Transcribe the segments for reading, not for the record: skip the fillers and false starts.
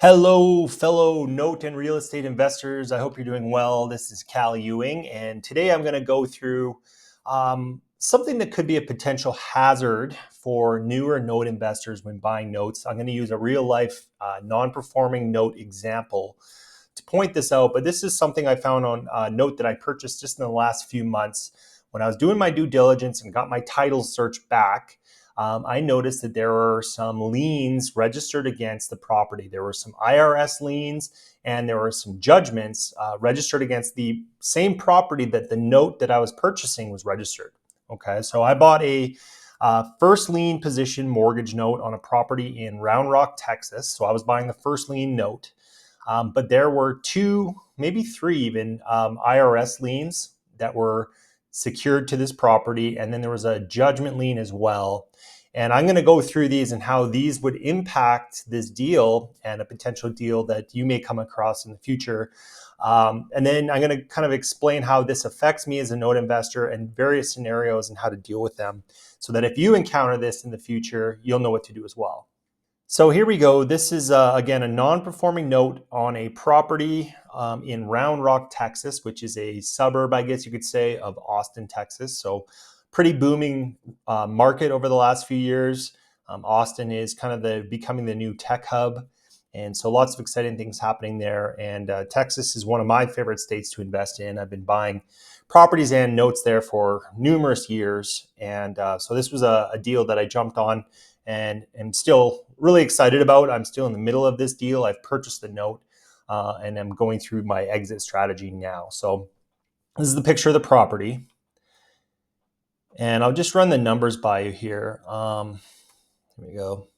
Hello, fellow note and real estate investors. I hope you're doing well. This is Cal Ewing, and today I'm going to go through something that could be a potential hazard for newer note investors when buying notes. I'm going to use a real life non-performing note example to point this out, but this is something I found on a note that I purchased just in the last few months. When I was doing my due diligence and got my title search back, I noticed that there were some liens registered against the property. There were some IRS liens and there were some judgments registered against the same property that the note that I was purchasing was registered. Okay, so I bought a first lien position mortgage note on a property in Round Rock, Texas. So I was buying the first lien note. But there were two, maybe three even, IRS liens that were secured to this property. And then there was a judgment lien as well. And I'm going to go through these and how these would impact this deal and a potential deal that you may come across in the future. And then I'm going to kind of explain how this affects me as a note investor and various scenarios and how to deal with them so that if you encounter this in the future, you'll know what to do as well. So here we go. This is, again, a non-performing note on a property in Round Rock, Texas, which is a suburb, I guess you could say, of Austin, Texas. So pretty booming market over the last few years. Austin is kind of becoming the new tech hub. And so lots of exciting things happening there. And Texas is one of my favorite states to invest in. I've been buying properties and notes there for numerous years. And so this was a deal that I jumped on and am still really excited about. I'm still in the middle of this deal. I've purchased the note and I'm going through my exit strategy now. So this is the picture of the property. And I'll just run the numbers by you here. Here we go.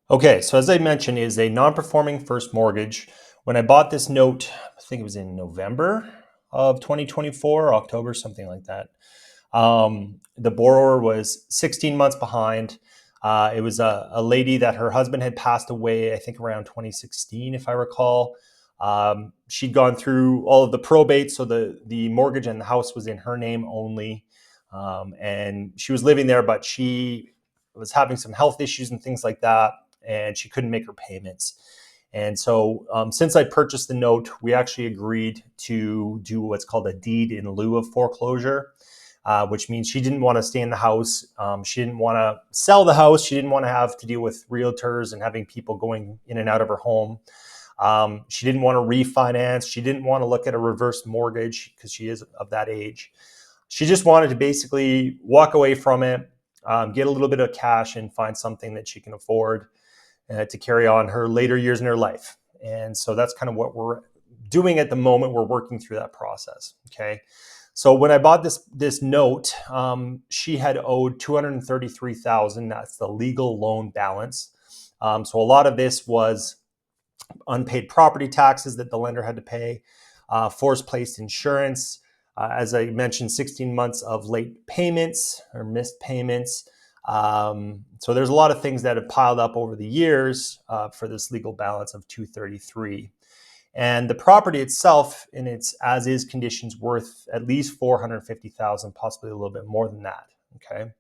Okay, so as I mentioned, it is a non-performing first mortgage. When I bought this note, I think it was in November of 2024, October, something like that. The borrower was 16 months behind. It was a lady that her husband had passed away, I think around 2016, if I recall. She'd gone through all of the probate, so the mortgage and the house was in her name only. And she was living there, but she was having some health issues and things like that, and she couldn't make her payments. And so since I purchased the note, we actually agreed to do what's called a deed in lieu of foreclosure. Which means she didn't want to stay in the house. She didn't want to sell the house. She didn't want to have to deal with realtors and having people going in and out of her home. She didn't want to refinance. She didn't want to look at a reverse mortgage because she is of that age. She just wanted to basically walk away from it, get a little bit of cash and find something that she can afford to carry on her later years in her life. And so that's kind of what we're doing at the moment. We're working through that process. Okay. So when I bought this note, she had owed $233,000. That's the legal loan balance. So a lot of this was unpaid property taxes that the lender had to pay, forced placed insurance. As I mentioned, 16 months of late payments or missed payments. So there's a lot of things that have piled up over the years for this legal balance of $233,000. And the property itself, in its as-is conditions, worth at least $450,000, possibly a little bit more than that. Okay, and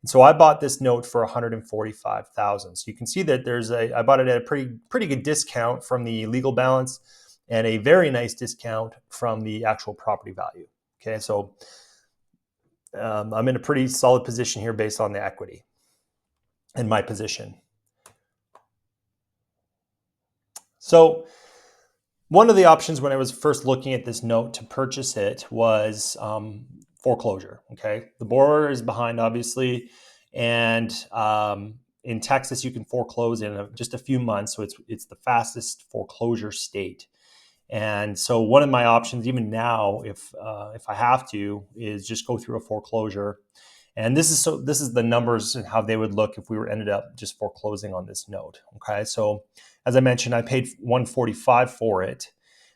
so I bought this note for $145,000. So you can see that I bought it at a pretty good discount from the legal balance, and a very nice discount from the actual property value. Okay, so I'm in a pretty solid position here based on the equity and my position. So one of the options when I was first looking at this note to purchase it was foreclosure. Okay, the borrower is behind, obviously, and in Texas you can foreclose in just a few months, so it's the fastest foreclosure state. And so one of my options, even now, if I have to, is just go through a foreclosure. And this is the numbers and how they would look if we were ended up just foreclosing on this note. Okay, so as I mentioned, I paid $145,000 for it.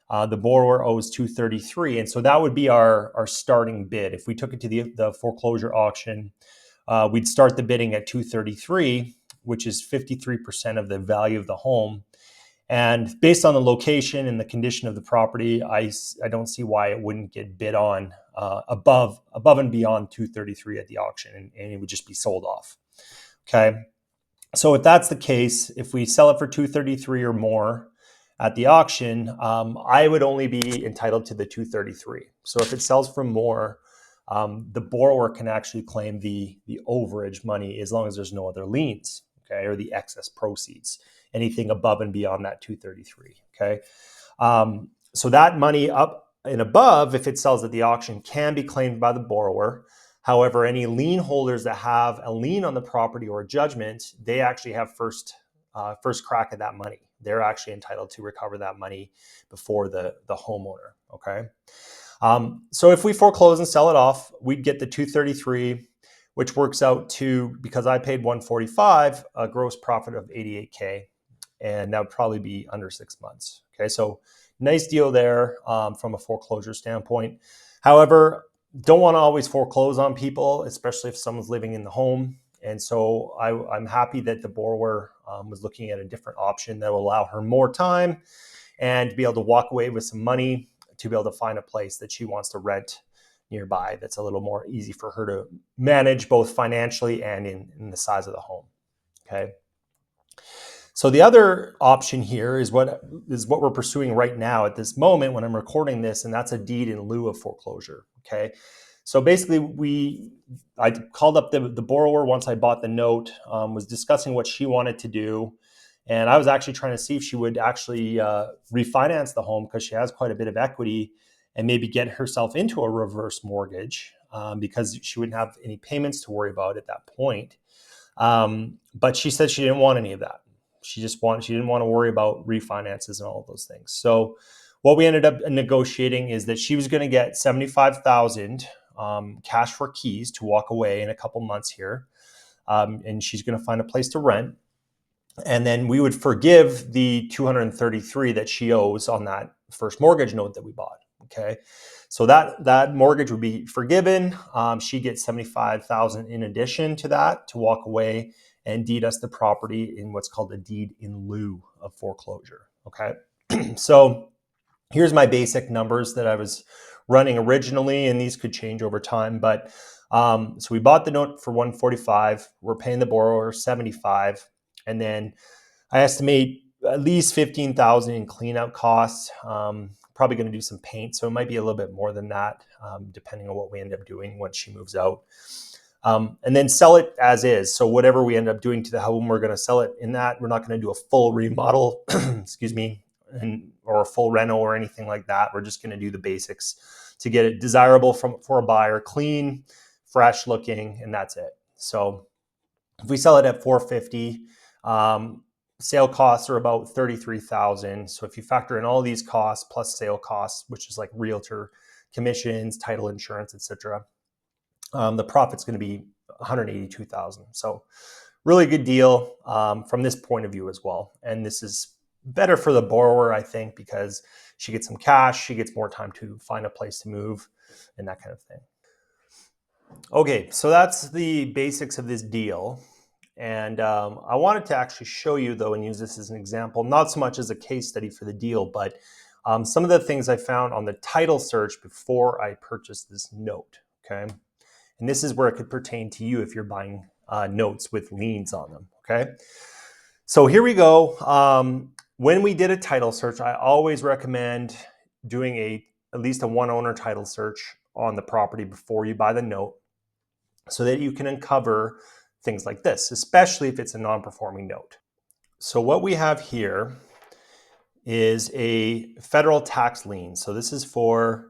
The borrower owes $233,000, and so that would be our starting bid. If we took it to the foreclosure auction, we'd start the bidding at $233,000, which is 53% of the value of the home. And based on the location and the condition of the property, I don't see why it wouldn't get bid on above and beyond $233,000 at the auction, and it would just be sold off. Okay. So if that's the case, if we sell it for 233 or more at the auction, I would only be entitled to the 233. So if it sells for more, the borrower can actually claim the overage money as long as there's no other liens, okay, or the excess proceeds, anything above and beyond that 233, okay. So that money up and above, if it sells at the auction, can be claimed by the borrower. However, any lien holders that have a lien on the property or a judgment, they actually have first crack at that money. They're actually entitled to recover that money before the homeowner. Okay. So if we foreclose and sell it off, we'd get the 233, which works out to, because I paid 145, a gross profit of 88K, and that would probably be under 6 months. Okay, so nice deal there from a foreclosure standpoint. However, don't want to always foreclose on people, especially if someone's living in the home. And so I'm happy that the borrower was looking at a different option that will allow her more time and to be able to walk away with some money to be able to find a place that she wants to rent nearby that's a little more easy for her to manage, both financially and in the size of the home. Okay. So the other option here is what we're pursuing right now at this moment when I'm recording this, and that's a deed in lieu of foreclosure. Okay. So basically, I called up the borrower once I bought the note, was discussing what she wanted to do. And I was actually trying to see if she would actually refinance the home because she has quite a bit of equity and maybe get herself into a reverse mortgage because she wouldn't have any payments to worry about at that point. But she said she didn't want any of that. She didn't want to worry about refinances and all of those things. So what we ended up negotiating is that she was going to get $75,000 cash for keys to walk away in a couple months here. And she's going to find a place to rent. And then we would forgive the 233 that she owes on that first mortgage note that we bought. Okay. So that mortgage would be forgiven. She gets 75,000 in addition to that to walk away and deed us the property in what's called a deed in lieu of foreclosure. Okay. So here's my basic numbers that I was running originally, and these could change over time. But so we bought the note for 145. We're paying the borrower 75, and then I estimate at least 15,000 in cleanout costs. Probably going to do some paint, so it might be a little bit more than that, depending on what we end up doing once she moves out. And then sell it as is. So whatever we end up doing to the home, we're going to sell it in that. We're not going to do a full remodel, excuse me, or a full reno or anything like that. We're just going to do the basics to get it desirable for a buyer, clean, fresh looking, and that's it. So if we sell it at 450, sale costs are about 33,000. So if you factor in all these costs plus sale costs, which is like realtor commissions, title insurance, etc., the profit's going to be 182,000. So really good deal from this point of view as well. And this is better for the borrower, I think, because she gets some cash, she gets more time to find a place to move and that kind of thing. Okay, so that's the basics of this deal. And I wanted to actually show you, though, and use this as an example, not so much as a case study for the deal, but some of the things I found on the title search before I purchased this note, okay? And this is where it could pertain to you if you're buying notes with liens on them, okay? So here we go. When we did a title search, I always recommend doing at least a one-owner title search on the property before you buy the note so that you can uncover things like this, especially if it's a non-performing note. So what we have here is a federal tax lien. So this is for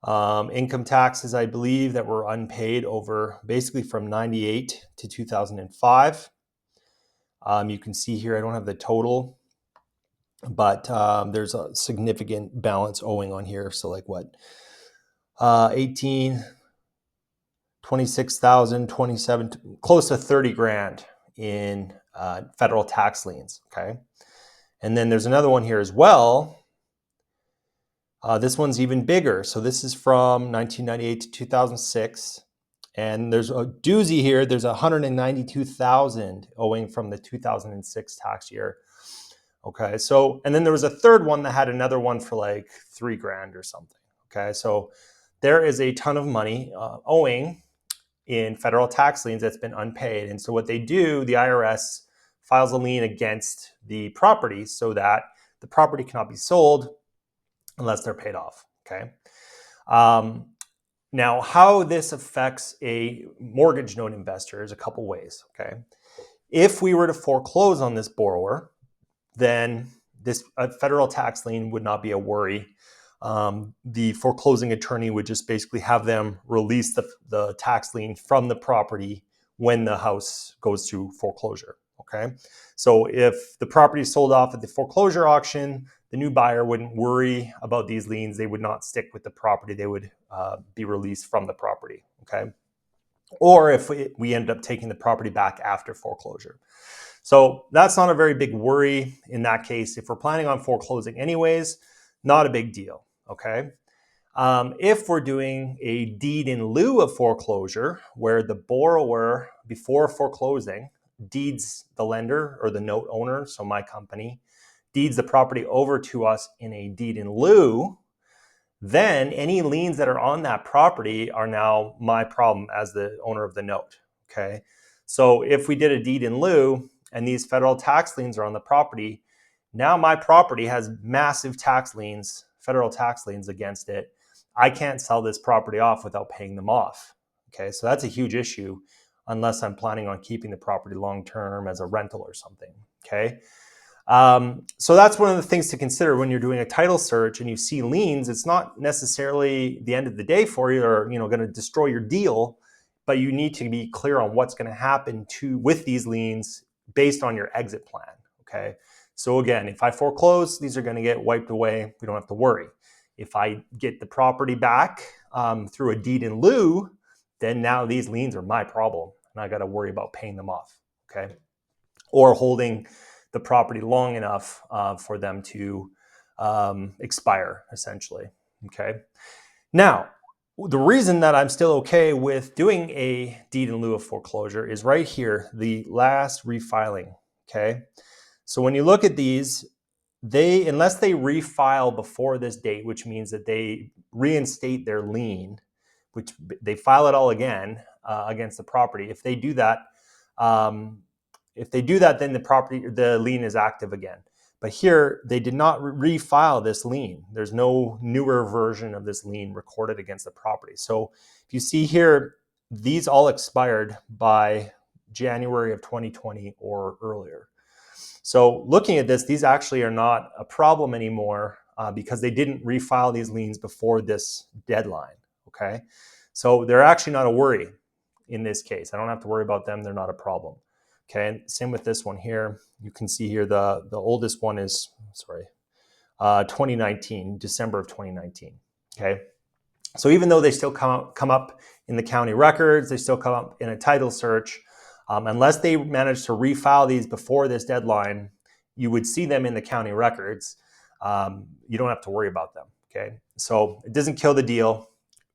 income taxes, I believe, that were unpaid over basically from 98 to 2005. You can see here, I don't have the total, but there's a significant balance owing on here. So like what, 18, 26,000, 27, close to 30 grand in federal tax liens, okay? And then there's another one here as well. This one's even bigger. So this is from 1998 to 2006. And there's a doozy here. There's 192,000 owing from the 2006 tax year. Okay, so, and then there was a third one that had another one for like 3 grand or something. Okay, so there is a ton of money owing in federal tax liens that's been unpaid. And so what they do, the IRS, files a lien against the property so that the property cannot be sold unless they're paid off, okay? Now, how this affects a mortgage note investor is a couple ways, okay? If we were to foreclose on this borrower, then this federal tax lien would not be a worry. The foreclosing attorney would just basically have them release the tax lien from the property when the house goes through foreclosure, okay? So if the property is sold off at the foreclosure auction, the new buyer wouldn't worry about these liens. They would not stick with the property. They would be released from the property, okay? Or if we end up taking the property back after foreclosure. So that's not a very big worry in that case. If we're planning on foreclosing anyways, not a big deal, okay? If we're doing a deed in lieu of foreclosure, where the borrower, before foreclosing, deeds the lender or the note owner, so my company, deeds the property over to us in a deed in lieu, then any liens that are on that property are now my problem as the owner of the note, okay? So if we did a deed in lieu and these federal tax liens are on the property, now my property has massive tax liens, federal tax liens against it. I can't sell this property off without paying them off, okay? So that's a huge issue unless I'm planning on keeping the property long-term as a rental or something, okay? So that's one of the things to consider when you're doing a title search and you see liens. It's not necessarily the end of the day for you or going to destroy your deal, but you need to be clear on what's going to happen with these liens based on your exit plan, okay? So again, if I foreclose, these are going to get wiped away. We don't have to worry. If I get the property back through a deed in lieu, then now these liens are my problem and I got to worry about paying them off, okay? Or holding the property long enough for them to expire, essentially, okay? Now, the reason that I'm still okay with doing a deed in lieu of foreclosure is right here, the last refiling, okay? So when you look at these, unless they refile before this date, which means that they reinstate their lien, which they file it all again against the property. If they do that, then the lien is active again. But here, they did not refile this lien. There's no newer version of this lien recorded against the property. So if you see here, these all expired by January of 2020 or earlier. So looking at this, these actually are not a problem anymore because they didn't refile these liens before this deadline, okay? So they're actually not a worry in this case. I don't have to worry about them. They're not a problem. Okay, and same with this one here. You can see here the oldest one is, 2019, December of 2019. Okay, so even though they still come up in the county records, they still come up in a title search, unless they manage to refile these before this deadline, you would see them in the county records. You don't have to worry about them. Okay, so it doesn't kill the deal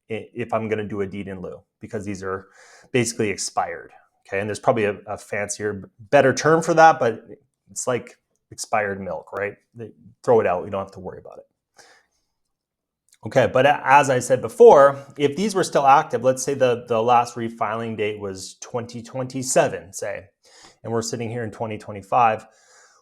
if I'm going to do a deed in lieu because these are basically expired. Okay, and there's probably a fancier, better term for that, but it's like expired milk, right? They throw it out. You don't have to worry about it. Okay, but as I said before, if these were still active, let's say the last refiling date was 2027, say, and we're sitting here in 2025.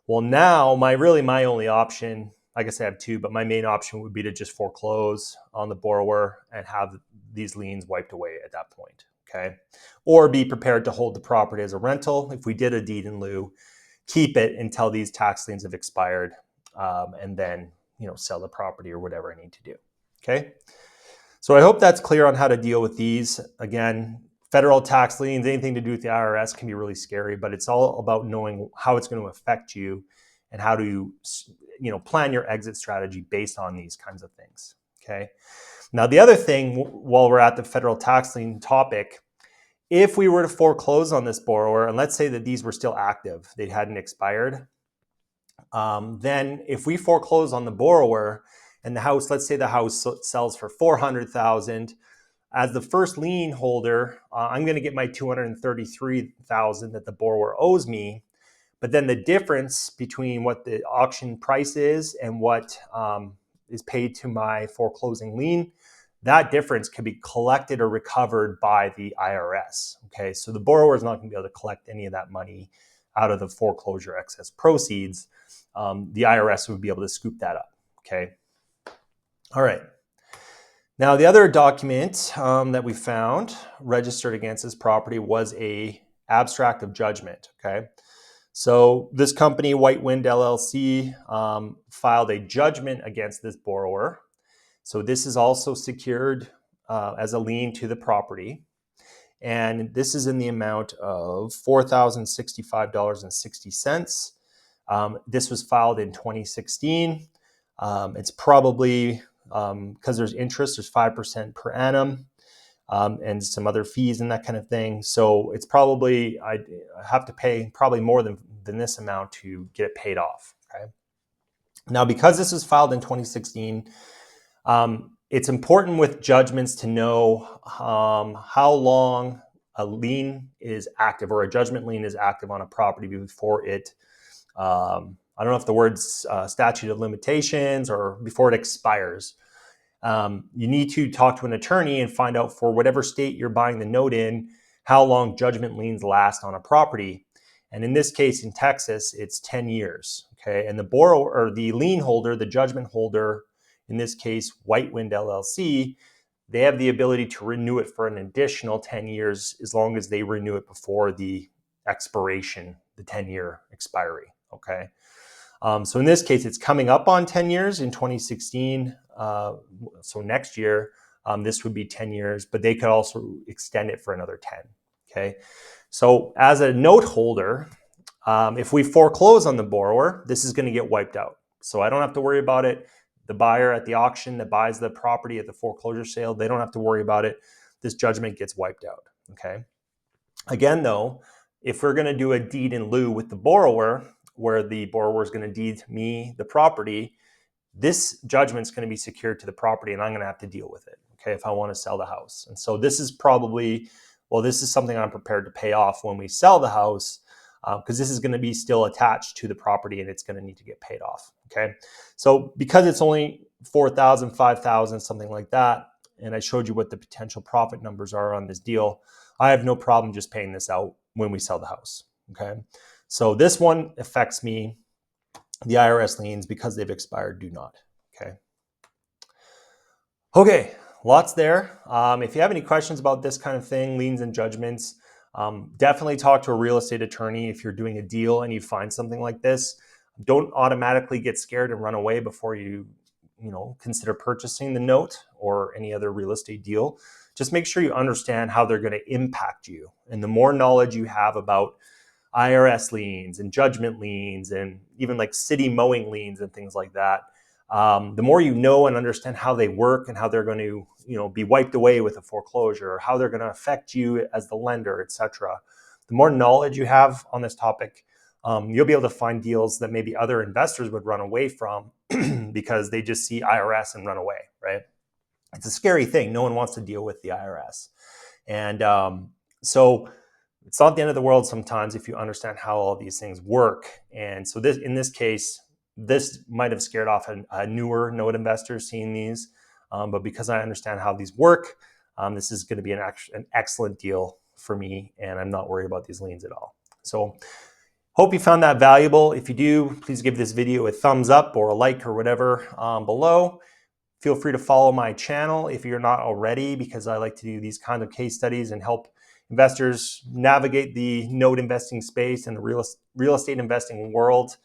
Well, now my only option, I guess I have two, but my main option would be to just foreclose on the borrower and have these liens wiped away at that point. Okay, or be prepared to hold the property as a rental. If we did a deed in lieu, keep it until these tax liens have expired, and then sell the property or whatever I need to do. Okay, so I hope that's clear on how to deal with these. Again, federal tax liens, anything to do with the IRS can be really scary, but it's all about knowing how it's going to affect you and how to plan your exit strategy based on these kinds of things. Okay. Now, the other thing, while we're at the federal tax lien topic, if we were to foreclose on this borrower, and let's say that these were still active, they hadn't expired, then if we foreclose on the borrower and the house, let's say the house sells for $400,000, as the first lien holder, I'm going to get my $233,000 that the borrower owes me. But then the difference between what the auction price is and what is paid to my foreclosing lien, that difference can be collected or recovered by the IRS. Okay, so the borrower is not going to be able to collect any of that money out of the foreclosure excess proceeds, the IRS would be able to scoop that up. Okay. All right. Now, the other document that we found registered against this property was a abstract of judgment. Okay. So this company, White Wind LLC, filed a judgment against this borrower. So this is also secured as a lien to the property. And this is in the amount of $4,065.60. This was filed in 2016. It's probably, because there's interest, there's 5% per annum. And some other fees and that kind of thing. So it's probably, I have to pay probably more than this amount to get it paid off. Okay. Now, because this was filed in 2016, it's important with judgments to know how long a lien is active or a judgment lien is active on a property before it, I don't know if the word's statute of limitations or before it expires. You need to talk to an attorney and find out, for whatever state you're buying the note in, how long judgment liens last on a property. And in this case, in Texas, it's 10 years. Okay. And the borrower, or the lien holder, the judgment holder, in this case, White Wind LLC, they have the ability to renew it for an additional 10 years as long as they renew it before the expiration, the 10-year expiry. Okay. So in this case, it's coming up on 10 years in 2016. So next year, this would be 10 years, but they could also extend it for another 10. Okay. So as a note holder, if we foreclose on the borrower, this is going to get wiped out. So I don't have to worry about it. The buyer at the auction that buys the property at the foreclosure sale, they don't have to worry about it. This judgment gets wiped out. Okay. Again, though, if we're going to do a deed in lieu with the borrower, where the borrower is going to deed me the property, this judgment is going to be secured to the property, and I'm going to have to deal with it, okay, if I want to sell the house. And so this is probably, well, this is something I'm prepared to pay off when we sell the house, because this is going to be still attached to the property and it's going to need to get paid off, okay? So because it's only $4,000, $5,000, something like that, and I showed you what the potential profit numbers are on this deal, I have no problem just paying this out when we sell the house, okay? So this one affects me. The IRS liens, because they've expired, do not. Okay, lots there. If you have any questions about this kind of thing, liens and judgments, definitely talk to a real estate attorney if you're doing a deal and you find something like this. Don't automatically get scared and run away before you consider purchasing the note or any other real estate deal. Just make sure you understand how they're going to impact you. And the more knowledge you have about IRS liens and judgment liens and even like city mowing liens and things like that, the more you know and understand how they work and how they're going to be wiped away with a foreclosure, or how they're going to affect you as the lender, etc. The more knowledge you have on this topic, you'll be able to find deals that maybe other investors would run away from because they just see IRS and run away, right? It's a scary thing. No one wants to deal with the IRS. And so it's not the end of the world sometimes if you understand how all these things work. And so in this case, this might have scared off a newer note investor seeing these. But because I understand how these work, this is going to be an excellent deal for me. And I'm not worried about these liens at all. So hope you found that valuable. If you do, please give this video a thumbs up or a like or whatever below. Feel free to follow my channel if you're not already, because I like to do these kinds of case studies and help investors navigate the note investing space and the real estate investing world.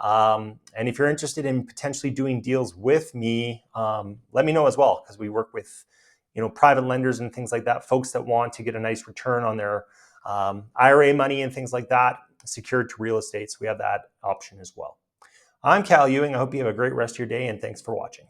And if you're interested in potentially doing deals with me, let me know as well, because we work with private lenders and things like that, folks that want to get a nice return on their IRA money and things like that secured to real estate. So we have that option as well. I'm Cal Ewing. I hope you have a great rest of your day, and thanks for watching.